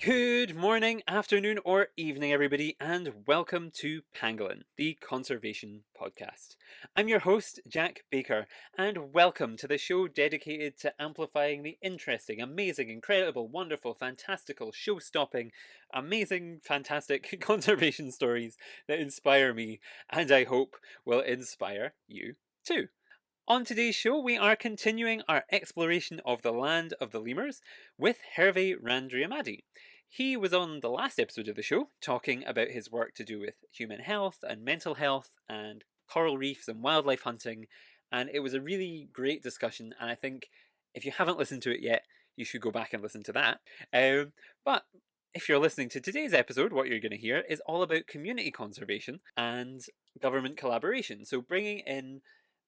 Good morning, afternoon, or evening, everybody, and welcome to Pangolin, the conservation podcast. I'm your host, Jack Baker, and welcome to the show dedicated to amplifying the interesting, amazing, incredible, wonderful, fantastical, show stopping, amazing, fantastic conservation stories that inspire me, and I hope will inspire you too. On today's show, we are continuing our exploration of the land of the lemurs with Hervet Randriamady. He was on the last episode of the show talking about his work to do with human health and mental health and coral reefs and wildlife hunting, and it was a really great discussion. And I think if you haven't listened to it yet, you should go back and listen to that. But if you're listening to today's episode, what you're going to hear is all about community conservation and government collaboration. So bringing in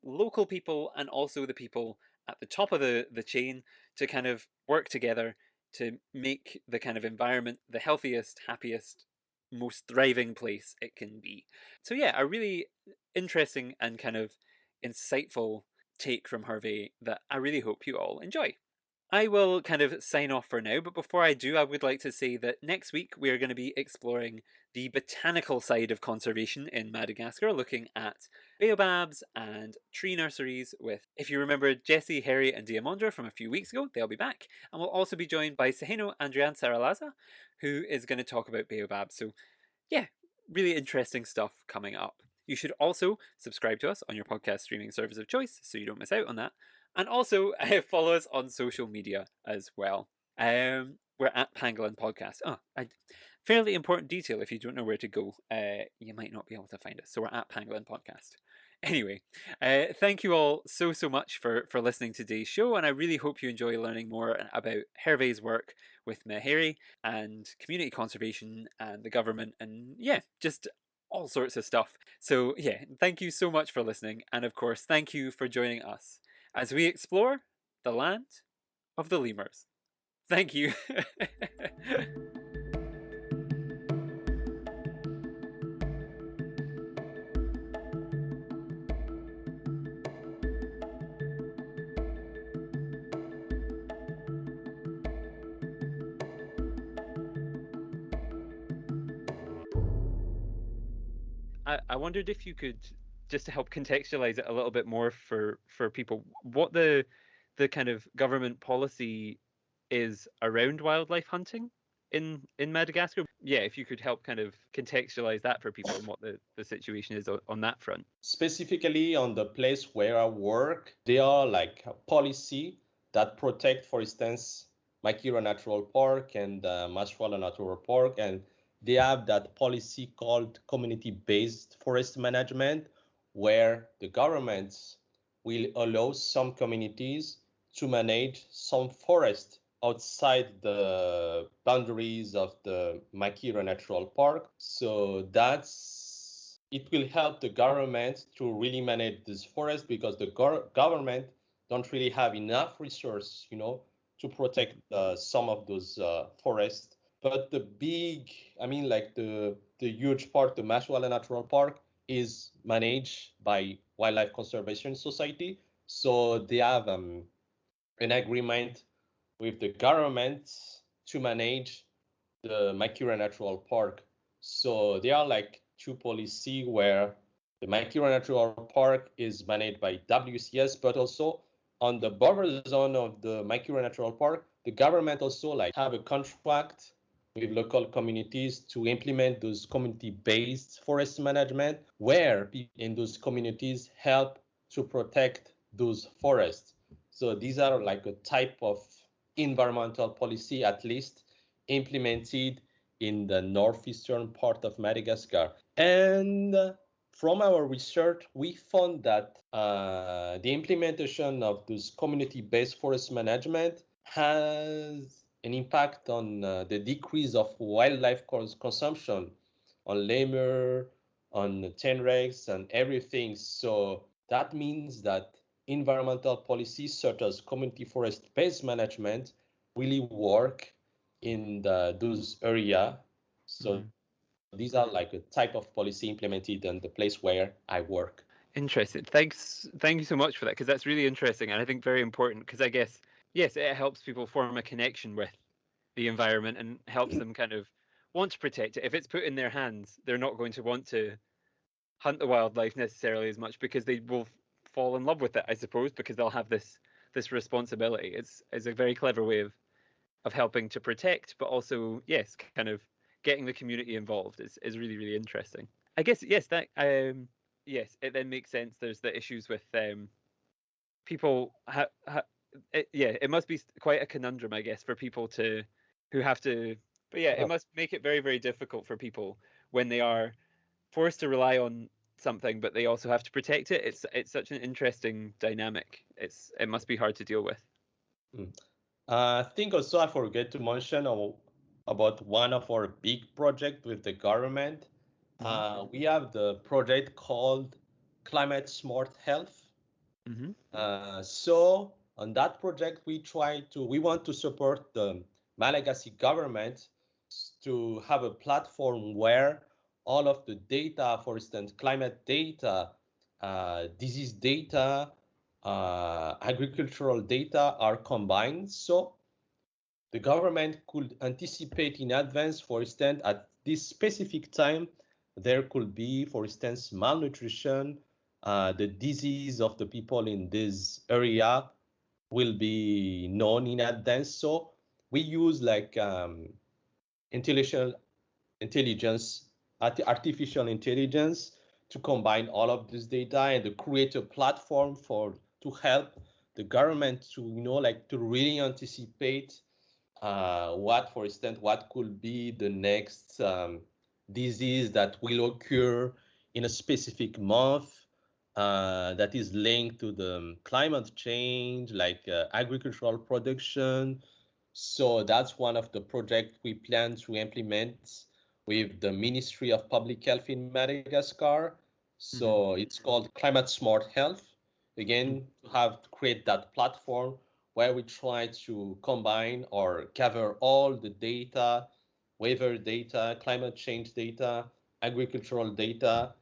local people and also the people at the top of the chain to kind of work together to make the kind of environment the healthiest, happiest, most thriving place it can be. So yeah, a really interesting and kind of insightful take from Hervé that I really hope you all enjoy. I will kind of sign off for now, but before I do, I would like to say that next week we are going to be exploring the botanical side of conservation in Madagascar, looking at baobabs and tree nurseries with, if you remember, Jesse, Harry, and Diamondra from a few weeks ago, they'll be back. And we'll also be joined by Seheno Andrian Saralaza, who is going to talk about baobabs. So, yeah, really interesting stuff coming up. You should also subscribe to us on your podcast streaming service of choice so you don't miss out on that. And also follow us on social media as well. We're at Pangolin Podcast. Fairly important detail if you don't know where to go. You might not be able to find us. So we're at Pangolin Podcast. Anyway, thank you all so much for listening to today's show, and I really hope you enjoy learning more about Hervé's work with MAHERY and community conservation and the government, and yeah, just all sorts of stuff. So yeah, thank you so much for listening, and of course, thank you for joining us as we explore the land of the lemurs. Thank you. I wondered if you could, just to help contextualize it a little bit more for people, what the kind of government policy is around wildlife hunting in Madagascar. Yeah, if you could help kind of contextualize that for people and what the situation is on that front. Specifically on the place where I work, there are like a policy that protect, for instance, Makira Natural Park and Maswala Natural Park, and they have that policy called community-based forest management, where the governments will allow some communities to manage some forest outside the boundaries of the Makira Natural Park. So it will help the government to really manage this forest, because the government don't really have enough resource, to protect some of those forests. But the huge part, the Maswala Natural Park, is managed by Wildlife Conservation Society. So they have an agreement with the government to manage the Makira Natural Park. So there are like two policy where the Makira Natural Park is managed by WCS, but also on the border zone of the Makira Natural Park, the government also like have a contract with local communities to implement those community-based forest management, where people in those communities help to protect those forests. So these are like a type of environmental policy, at least implemented in the northeastern part of Madagascar. And from our research, we found that the implementation of this community-based forest management has an impact on the decrease of wildlife consumption, on lemur, on tenrecs, and everything. So that means that environmental policies such as community forest-based management really work in those area. So these are like a type of policy implemented in the place where I work. Interesting. Thank you so much for that, because that's really interesting and I think very important, because I guess yes, it helps people form a connection with the environment and helps them kind of want to protect it. If it's put in their hands, they're not going to want to hunt the wildlife necessarily as much because they will fall in love with it, I suppose, because they'll have this responsibility. It's a very clever way of helping to protect, but also yes, kind of getting the community involved is really really interesting. I guess yes, that yes, it then makes sense. There's the issues with people. Yeah, it must be quite a conundrum, I guess, for people to who have to. But yeah, it must make it very very difficult for people when they are forced to rely on something, but they also have to protect it. It's such an interesting dynamic. It must be hard to deal with. Mm. I think also I forget to mention about one of our big project with the government. Mm-hmm. We have the project called Climate Smart Health. Mm-hmm. So on that project, we want to support the Malagasy government to have a platform where all of the data, for instance, climate data, disease data, agricultural data are combined. So the government could anticipate in advance, for instance, at this specific time, there could be, for instance, malnutrition, the disease of the people in this area will be known in advance. So we use like intelligent intelligence, artificial intelligence to combine all of this data and to create a platform to help the government to like to really anticipate what, for instance, what could be the next disease that will occur in a specific month that is linked to the climate change, like agricultural production. So that's one of the projects we plan to implement with the Ministry of Public Health in Madagascar. Mm-hmm. So it's called Climate Smart Health. Again, to have to create that platform where we try to combine or gather all the data, weather data, climate change data, agricultural data,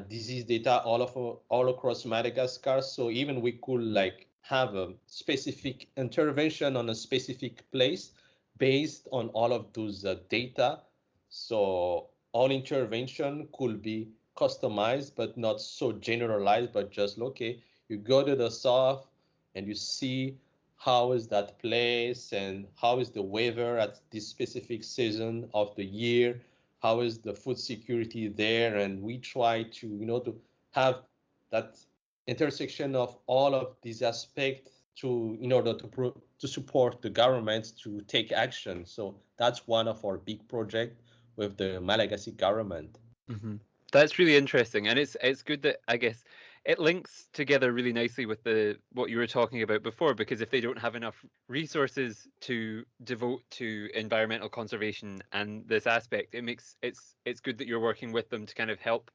disease data, all across Madagascar. So even we could like have a specific intervention on a specific place based on all of those data. So all intervention could be customized, but not so generalized, but just okay, you go to the south and you see how is that place and how is the weather at this specific season of the year, how is the food security there, and we try to to have that intersection of all of these aspects to in order to support the government to take action. So that's one of our big projects with the Malagasy government. Mm-hmm. That's really interesting, and it's good that I guess it links together really nicely with the what you were talking about before. Because if they don't have enough resources to devote to environmental conservation and this aspect, it's good that you're working with them to kind of help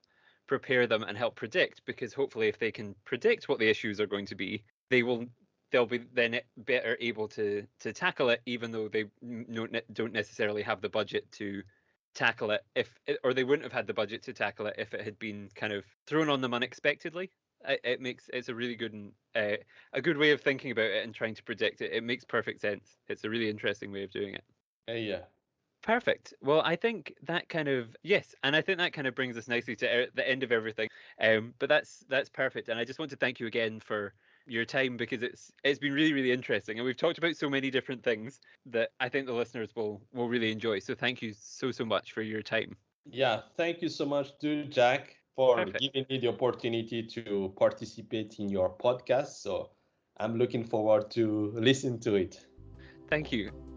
prepare them and help predict. Because hopefully, if they can predict what the issues are going to be, they'll be then better able to tackle it, even though they don't necessarily have the budget to tackle it or they wouldn't have had the budget to tackle it if it had been kind of thrown on them unexpectedly. It's a really good a good way of thinking about it and trying to predict it. It makes perfect sense. It's a really interesting way of doing it. Yeah. Perfect. Well, I think that kind of yes, and I think that kind of brings us nicely to the end of everything. But that's perfect, and I just want to thank you again for your time because it's been really really interesting, and we've talked about so many different things that I think the listeners will really enjoy. So thank you so much for your time. Yeah, thank you so much to Jack for Perfect. giving me the opportunity to participate in your podcast. So I'm looking forward to listen to it. Thank you.